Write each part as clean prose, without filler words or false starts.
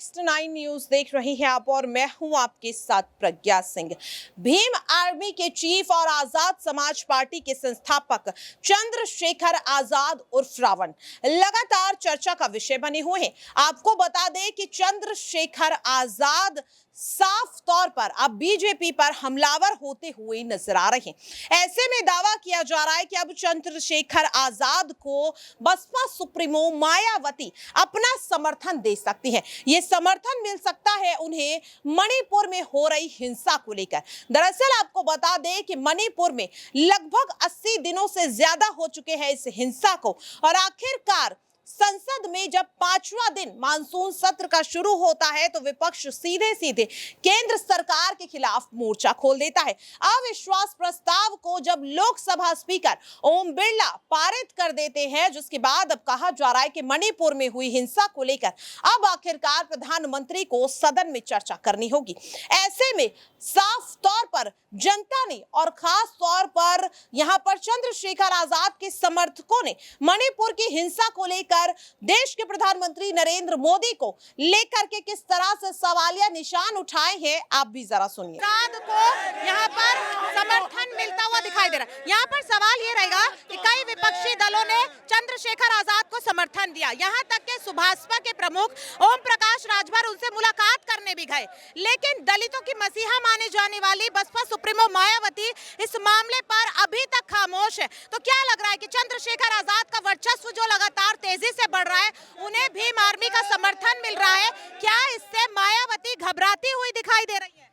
Next 9 news देख रही हैं आप और मैं हूं आपके साथ प्रज्ञा सिंह। भीम आर्मी के चीफ और आजाद समाज पार्टी के संस्थापक चंद्रशेखर आजाद उर्फ रावण लगातार चर्चा का विषय बने हुए हैं। आपको बता दें कि चंद्रशेखर आजाद साफ तौर पर अब बीजेपी पर हमलावर होते हुए नजर आ रहे हैं। ऐसे में दावा किया जा रहा है कि अब चंद्रशेखर आजाद को बसपा सुप्रीमो मायावती अपना समर्थन दे सकती है। ये समर्थन मिल सकता है उन्हें मणिपुर में हो रही हिंसा को लेकर। दरअसल आपको बता दें कि मणिपुर में लगभग 80 दिनों से ज्यादा हो चुके हैं इस हिंसा को, और आखिरकार संसद में जब 5वां दिन मानसून सत्र का शुरू होता है तो विपक्ष सीधे सीधे केंद्र सरकार के खिलाफ मोर्चा खोल देता है। अविश्वास प्रस्ताव को जब लोकसभा स्पीकर ओम बिरला पारित कर देते हैं, जिसके बाद अब कहा जा रहा है कि मणिपुर में हुई हिंसा को लेकर अब आखिरकार प्रधानमंत्री को सदन में चर्चा करनी होगी। ऐसे में साफ तौर पर जनता ने और खास तौर पर यहां पर चंद्रशेखर आजाद के समर्थकों ने मणिपुर की हिंसा को लेकर देश के प्रधानमंत्री नरेंद्र मोदी को लेकर के किस तरह से सवालिया निशान उठाए हैं, आप भी जरा सुनिए। आजाद को यहां पर समर्थन मिलता हुआ दिखाई दे रहा है। यहां पर सवाल ये रहेगा कि कई विपक्षी दलों ने चंद्रशेखर आजाद को समर्थन दिया, यहां तक कि सुभाषपा के प्रमुख ओम प्रकाश राजभर उनसे मुलाकात करने भी गए, लेकिन दलितों की मसीहा माने जाने वाली बसपा सुप्रीमो मायावती इस मामले पर अभी तक खामोश है। तो क्या लग रहा है कि चंद्रशेखर आजाद का वर्चस्व जो लगातार तेजी से बढ़ रहा है, उन्हें भीम आर्मी का समर्थन मिल रहा है, क्या इससे मायावती घबराती हुई दिखाई दे रही है?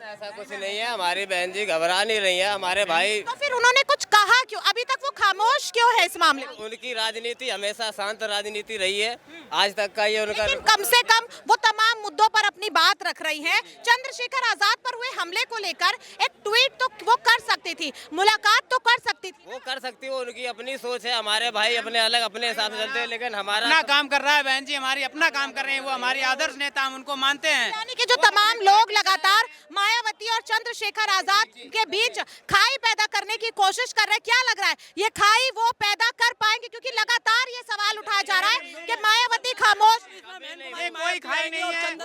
ऐसा कुछ नहीं है, हमारी बहन जी घबरा नहीं रही है, हमारे भाई। तो फिर उन्होंने कुछ कहा क्यों? अभी तक वो खामोश क्यों है इस मामले में? उनकी राजनीति हमेशा शांत राजनीति रही है, आज तक का ये उनका। लेकिन कम से कम वो तमाम मुद्दों पर अपनी बात रख रही हैं। चंद्रशेखर आजाद पर हुए हमले को लेकर एक ट्वीट तो वो कर सकती थी, मुलाकात तो कर सकती थी। वो कर सकती है, उनकी अपनी सोच है, हमारे भाई अपने अलग अपने हिसाब से चलते हैं, लेकिन हमारा अपना काम कर रहा है बहन जी, हमारी अपना काम कर रहे हैं, वो हमारी आदर्श नेता, हम उनको मानते हैं। यानी कि जो तमाम लोग लगातार मायावती और चंद्रशेखर आजाद के बीच खाई पैदा करने की कोशिश कर रहे हैं, क्या लग रहा है ये खाई वो पैदा कर पाएंगे? क्योंकि लगातार ये सवाल उठाया जा रहा है कि मायावती खामोश। कोई खाई नहीं है,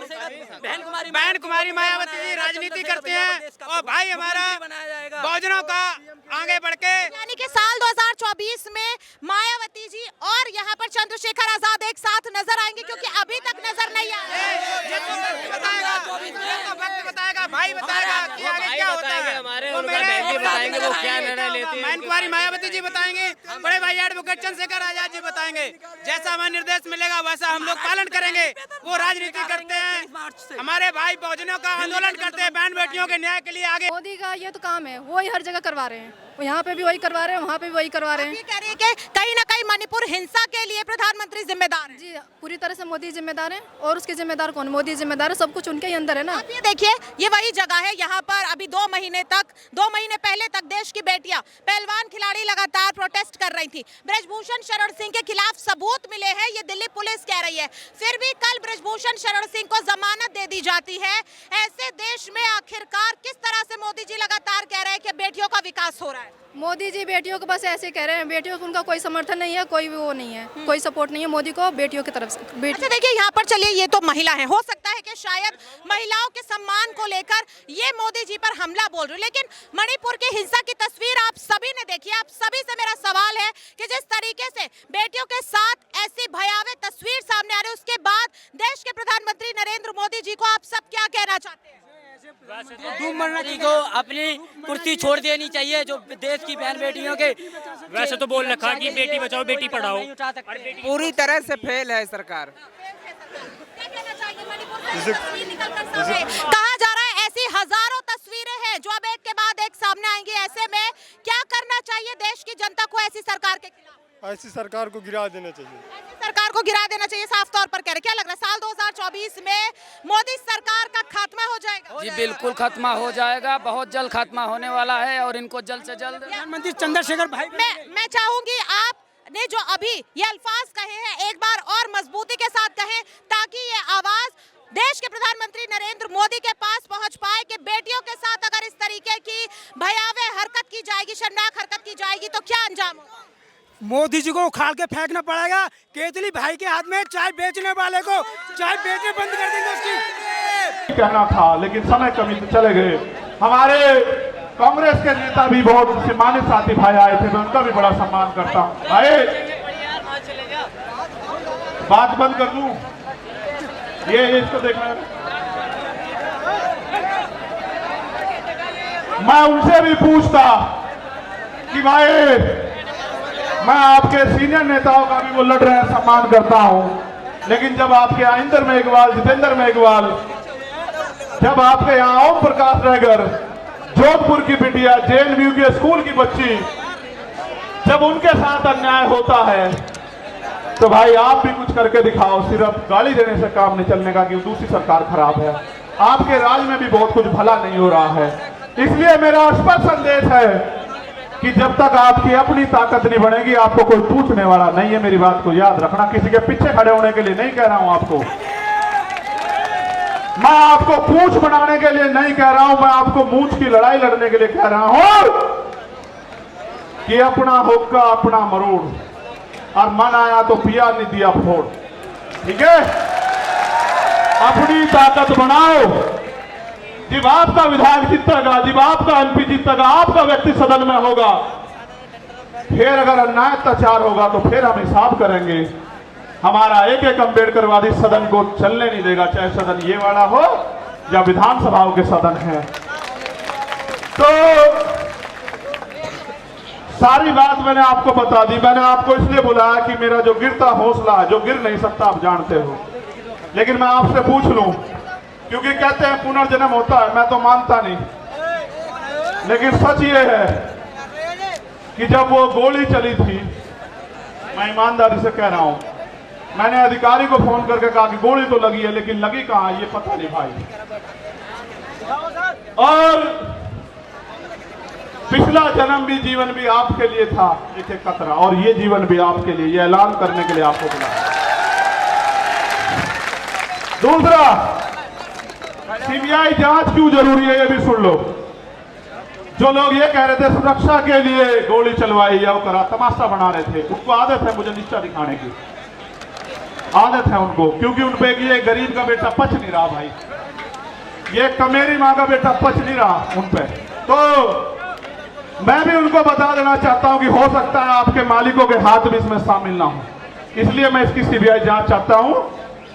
बहन कुमारी मायावती जी राजनीति करते हैं और भाई हमारा बहुजनों का आगे बढ़ के। यानी कि साल 2024 में मायावती जी और यहाँ पर चंद्रशेखर आजाद एक साथ नजर आएंगे, क्योंकि अभी तक नजर नहीं बताएगा भाई, बताएगा कि आगे क्या होता है। हमारे बताएंगे वो क्या निर्णय लेती है। बहन कुमारी मायावती जी बताएंगे, बड़े भाई एडवोकेट चंद्रशेखर आजाद जी बताएंगे। जैसा हमें निर्देश मिलेगा वैसा हम लोग पालन करेंगे। वो राजनीति करते हैं, हमारे भाई बहुजनों का आंदोलन करते हैं, बहन बेटियों के न्याय के लिए आगे। मोदी का ये तो काम है, वो ही हर जगह करवा रहे हैं, यहाँ पे भी वही करवा रहे हैं, वहाँ पे भी वही करवा रहे हैं। ये कह रही है कि कहीं ना कहीं मणिपुर हिंसा के लिए प्रधानमंत्री जिम्मेदार है। जी पूरी तरह से मोदी जिम्मेदार है, और उसके जिम्मेदार कौन? मोदी जिम्मेदार है, सब कुछ उनके ही अंदर है ना। आप ये देखिए, ये वही जगह है, यहाँ पर अभी 2 महीने पहले तक देश की बेटियां पहलवान खिलाड़ी लगातार प्रोटेस्ट कर रही थी। ब्रजभूषण शरण सिंह के खिलाफ सबूत मिले हैं, ये दिल्ली पुलिस कह रही है, फिर भी कल ब्रजभूषण शरण सिंह को जमानत दे दी जाती है। ऐसे देश में आखिरकार किस तरह से मोदी जी लगातार कह रहे हैं कि बेटियों का विकास हो रहा है? मोदी जी बेटियों को बस ऐसे कह रहे हैं, बेटियों को उनका कोई समर्थन नहीं है, कोई वो नहीं है, कोई सपोर्ट नहीं है मोदी को बेटियों की तरफ से। अच्छा देखिए, यहाँ पर चलिए, ये तो महिला है, हो सकता है कि शायद महिलाओं के सम्मान को लेकर ये मोदी जी पर हमला बोल रहे, लेकिन मणिपुर की हिंसा की तस्वीर आप सभी ने देखी। आप सभी से मेरा सवाल है कि जिस तरीके से बेटियों के साथ ऐसी भयावह तस्वीर सामने आ रही है, उसके बाद देश के प्रधानमंत्री नरेंद्र मोदी जी को आप सब क्या कहना चाहते हैं? को अपनी कुर्सी छोड़ देनी चाहिए, जो देश की बहन बेटियों के। वैसे तो बोल रखा कि बेटी बचाओ बेटी पढ़ाओ, पूरी तरह से फेल है सरकार। कहा जा रहा है ऐसी हजारों तस्वीरें हैं जो अब एक के बाद एक सामने आएंगी। ऐसे में क्या करना चाहिए देश की जनता को ऐसी सरकार के खिलाफ? ऐसी सरकार को गिरा देना चाहिए। ऐसी सरकार को गिरा देना चाहिए, साफ तौर पर कह रहे। क्या लग रहा है साल 2024 में मोदी सरकार का खात्मा हो जाएगा? जी बिल्कुल खात्मा हो जाएगा, बहुत जल्द खात्मा होने वाला है, और इनको जल्द से जल्द प्रधानमंत्री चंद्रशेखर भाई। मैं चाहूंगी आपने जो अभी ये अल्फाज कहे हैं एक बार और मजबूती के साथ कहें, ताकि ये आवाज देश के प्रधानमंत्री नरेंद्र मोदी के पास पहुंच पाए कि बेटियों के साथ अगर इस तरीके की भयावह हरकत की जाएगी, शर्मनाक हरकत की जाएगी, तो क्या अंजाम होगा? मोदी जी को उखाड़ के फेंकना पड़ेगा। केजरी भाई के हाथ में चाय बेचने वाले को चाय बेचने बंद कर देंगे उसकी। कहना था लेकिन समय कमी से चले गए। हमारे कांग्रेस के नेता भी बहुत सम्मानित साथी भाई आए थे, मैं उनका भी बड़ा सम्मान करता हूँ। भाई बात बंद कर दूं, ये इसको देखना। मैं उनसे भी पूछता कि भाई मैं आपके सीनियर नेताओं का भी वो लड़ रहे हैं सम्मान करता हूं, लेकिन जब आपके यहाँ इंदर मेघवाल, जितेंद्र मेघवाल, जब आपके यहाँ ओम प्रकाश रहगर, जोधपुर की बिटिया, JNU के स्कूल की बच्ची, जब उनके साथ अन्याय होता है तो भाई आप भी कुछ करके दिखाओ। सिर्फ गाली देने से काम नहीं चलने का कि दूसरी सरकार खराब है। आपके राज में भी बहुत कुछ भला नहीं हो रहा है। इसलिए मेरा स्पष्ट संदेश है कि जब तक आपकी अपनी ताकत नहीं बनेगी आपको कोई पूछने वाला नहीं है। मेरी बात को याद रखना, किसी के पीछे खड़े होने के लिए नहीं कह रहा हूं आपको, मैं आपको पूंछ बनाने के लिए नहीं कह रहा हूं, मैं आपको मूंछ की लड़ाई लड़ने के लिए कह रहा हूं कि अपना हुक्का अपना मरोड़, और मन आया तो पिया नहीं दिया फोड़। ठीक है, अपनी ताकत बनाओ। जब आपका विधायक जीतेगा, जब आपका MP जीतेगा, आपका व्यक्ति सदन में होगा, फिर अगर अन्याय अत्याचार होगा तो फिर हम हिसाब करेंगे। हमारा एक एक अम्बेडकरवादी सदन को चलने नहीं देगा, चाहे सदन ये वाला हो या विधानसभाओं के सदन है। तो सारी बात मैंने आपको बता दी। मैंने आपको इसलिए बुलाया कि मेरा जो गिरता हौसला है, जो गिर नहीं सकता आप जानते हो, लेकिन मैं आपसे पूछ लूं, क्योंकि कहते हैं पुनर्जन्म होता है, मैं तो मानता नहीं, लेकिन सच ये है कि जब वो गोली चली थी, मैं ईमानदारी से कह रहा हूं, मैंने अधिकारी को फोन करके कहा कि गोली तो लगी है लेकिन लगी कहां ये पता नहीं भाई। और पिछला जन्म भी जीवन भी आपके लिए था एक एक कतरा, और ये जीवन भी आपके लिए, ये ऐलान करने के लिए आपको बुलाया। दूसरा, CBI जांच क्यों जरूरी है ये भी सुन लो। जो लोग ये कह रहे थे सुरक्षा के लिए गोली चलवाई या वो करा, तमाशा बना रहे थे, उनको आदत है मुझे नीचा दिखाने की, आदत है उनको, क्योंकि उन पे ये गरीब का बेटा पच नहीं रहा भाई, ये कमेरी माँ का बेटा पच नहीं रहा उन पे। तो मैं भी उनको बता देना चाहता हूं कि हो सकता है आपके मालिकों के हाथ भी इसमें शामिल ना हो, इसलिए मैं इसकी CBI जांच चाहता हूं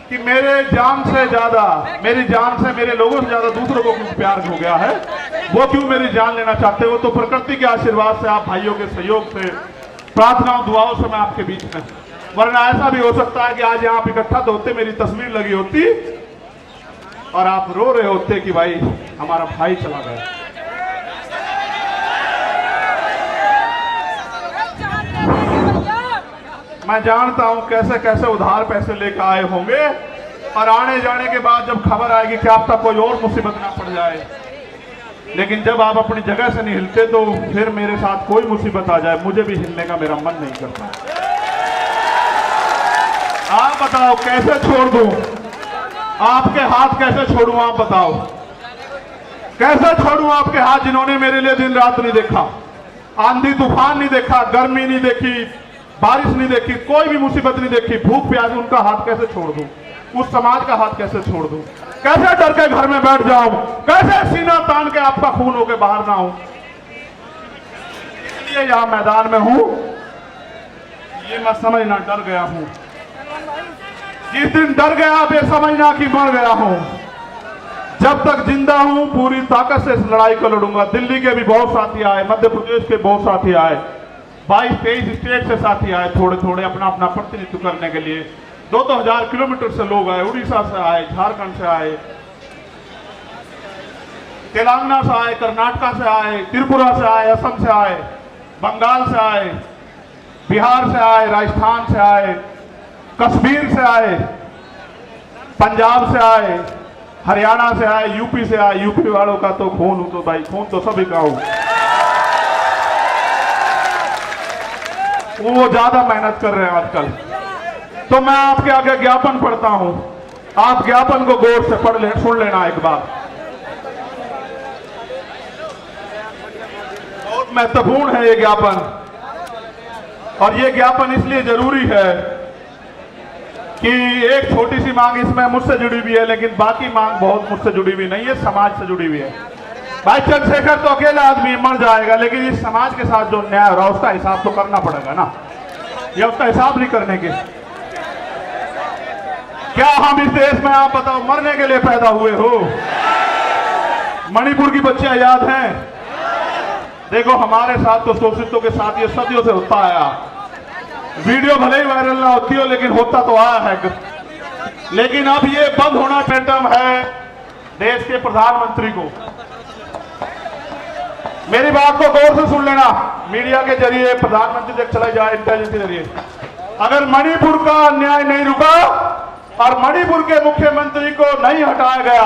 कि मेरे जान से ज्यादा, मेरी जान से, मेरे लोगों से ज्यादा दूसरों को क्यों प्यार हो गया है, वो क्यों मेरी जान लेना चाहते हो। तो प्रकृति के आशीर्वाद से, आप भाइयों के सहयोग से, प्रार्थनाओं दुआओं से मैं आपके बीच में, वरना ऐसा भी हो सकता है कि आज यहाँ आप इकट्ठा तो होते, मेरी तस्वीर लगी होती और आप रो रहे होते कि भाई हमारा भाई चला गया। मैं जानता हूं कैसे कैसे उधार पैसे लेकर आए होंगे, और आने जाने के बाद जब खबर आएगी कि आप तक कोई और मुसीबत ना पड़ जाए, लेकिन जब आप अपनी जगह से नहीं हिलते तो फिर मेरे साथ कोई मुसीबत आ जाए मुझे भी हिलने का मेरा मन नहीं करता। आप बताओ कैसे छोड़ दूं, आपके हाथ कैसे छोड़ूं, आप बताओ कैसे छोड़ूं आपके हाथ, जिन्होंने मेरे लिए दिन रात नहीं देखा, आंधी तूफान नहीं देखा, गर्मी नहीं देखी, बारिश नहीं देखी, कोई भी मुसीबत नहीं देखी, भूख प्यास, उनका हाथ कैसे छोड़ दूं, उस समाज का हाथ कैसे छोड़ दूं, कैसे डर के घर में बैठ जाऊं, कैसे सीना तान के आपका खून होके बाहर ना हूं। इसलिए यहां मैदान में हूं, ये मैं समझना डर गया हूं, जिस दिन डर गया आप ये समझना कि मर गया हूं। जब तक जिंदा हूं पूरी ताकत से इस लड़ाई को लड़ूंगा। दिल्ली के भी बहुत साथी आए, मध्य प्रदेश के बहुत साथी आए, 22-23 स्टेट से साथी आए, थोड़े थोड़े अपना अपना प्रतिनिधित्व करने के लिए। 2-2 हजार किलोमीटर से लोग आए, उड़ीसा से आए, झारखंड से आए, तेलंगाना से आए, कर्नाटक से आए, त्रिपुरा से आए, असम से आए, बंगाल से आए, बिहार से आए, राजस्थान से आए, कश्मीर से आए, पंजाब से आए, हरियाणा से आए, यूपी से आए। यूपी वालों का तो खून हो, तो भाई खून तो सभी का हो, वो ज्यादा मेहनत कर रहे हैं आजकल। तो मैं आपके आगे ज्ञापन पढ़ता हूं, आप ज्ञापन को गौर से पढ़ ले, सुन लेना एक बार, बहुत महत्वपूर्ण है ये ज्ञापन। और ये ज्ञापन इसलिए जरूरी है कि एक छोटी सी मांग इसमें मुझसे जुड़ी हुई है, लेकिन बाकी मांग बहुत मुझसे जुड़ी हुई नहीं है, समाज से जुड़ी हुई है। भाई चंद्रशेखर तो अकेला आदमी मर जाएगा, लेकिन इस समाज के साथ जो न्याय हो रहा है उसका हिसाब तो करना पड़ेगा ना। ये उसका हिसाब नहीं करने के, क्या हम इस देश में, आप बताओ, मरने के लिए पैदा हुए हो? मणिपुर की बच्चियां याद हैं? देखो हमारे साथ तो शोषितों के साथ ये सदियों से होता आया। वीडियो भले ही वायरल ना होती हो, लेकिन होता तो आया है। लेकिन अब ये बंद होना पैटर्न है देश के प्रधानमंत्री को। मेरी बात को गौर से सुन लेना, मीडिया के जरिए प्रधानमंत्री तक चला जाए, इंटेलिजेंस के जरिए। अगर मणिपुर का अन्याय नहीं रुका और मणिपुर के मुख्यमंत्री को नहीं हटाया गया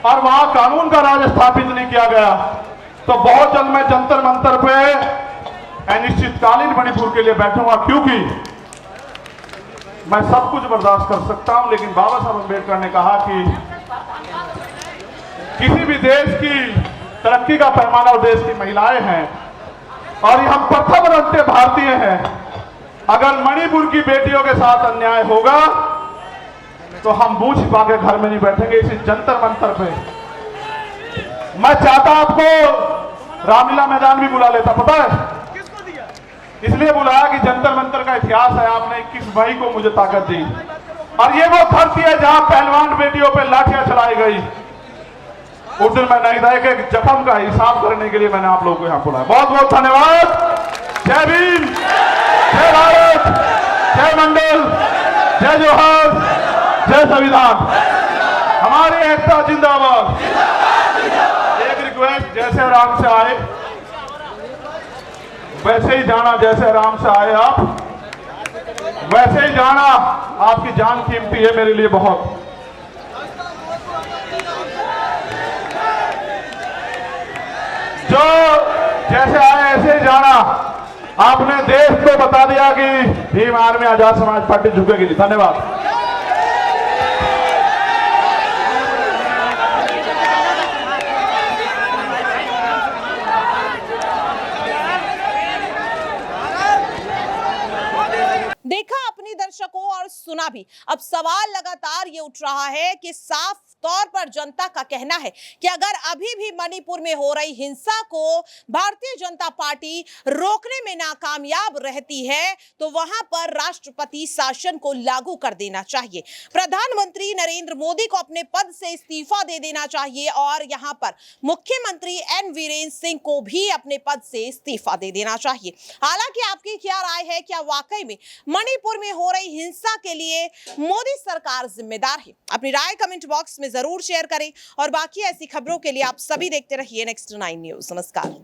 और वहां कानून का राज स्थापित नहीं किया गया, तो बहुत जल्द मैं जंतर मंतर पे अनिश्चितकालीन मणिपुर के लिए बैठूंगा, क्योंकि मैं सब कुछ बर्दाश्त कर सकता हूं, लेकिन बाबा साहब अम्बेडकर ने कहा कि किसी भी देश की तरक्की का पैमाना और देश की महिलाएं हैं, और ये हम प्रथम रंगते भारतीय हैं। अगर मणिपुर की बेटियों के साथ अन्याय होगा तो हम मुंह छिपा के घर में नहीं बैठेंगे, इसी जंतर मंतर पे। मैं चाहता आपको रामलीला मैदान भी बुला लेता, पता है इसलिए बुलाया कि जंतर मंतर का इतिहास है। आपने 21 मई को मुझे ताकत दी, और ये वो धरती है जहां पहलवान बेटियों पे लाठियां चलाई गई। उस दिन मैं नहीं था, एक जख्म का हिसाब करने के लिए मैंने आप लोगों को यहां बुलाया। बहुत बहुत धन्यवाद। जय भीम, जय भारत, जय मंडल, जय जोहार, जय संविधान, हमारी एकता जिंदाबाद। एक रिक्वेस्ट, जैसे आराम से आए वैसे ही जाना, जैसे आराम से आए आप वैसे ही जाना। आपकी जान कीमती है मेरे लिए बहुत। जो जैसे आए ऐसे ही जाना। आपने देश को बता दिया कि भीम आर्मी आजाद समाज पार्टी झुकेगी नहीं। धन्यवाद। देखा अपनी दर्शकों और सुना भी। अब सवाल लगातार ये उठ रहा है कि साफ तौर पर जनता का कहना है कि अगर अभी भी मणिपुर में हो रही हिंसा को भारतीय जनता पार्टी रोकने में नाकामयाब रहती है तो वहां पर राष्ट्रपति शासन को लागू कर देना चाहिए। प्रधानमंत्री नरेंद्र मोदी को अपने पद से इस्तीफा दे देना चाहिए और यहां पर मुख्यमंत्री एन वीरेंद्र सिंह को भी अपने पद से इस्तीफा दे देना चाहिए। हालांकि आपकी क्या राय है? क्या वाकई में मणिपुर में हो रही हिंसा के लिए मोदी सरकार जिम्मेदार है? अपनी राय कमेंट बॉक्स में जरूर शेयर करें और बाकी ऐसी खबरों के लिए आप सभी देखते रहिए नेक्स्ट 9 न्यूज़। नमस्कार।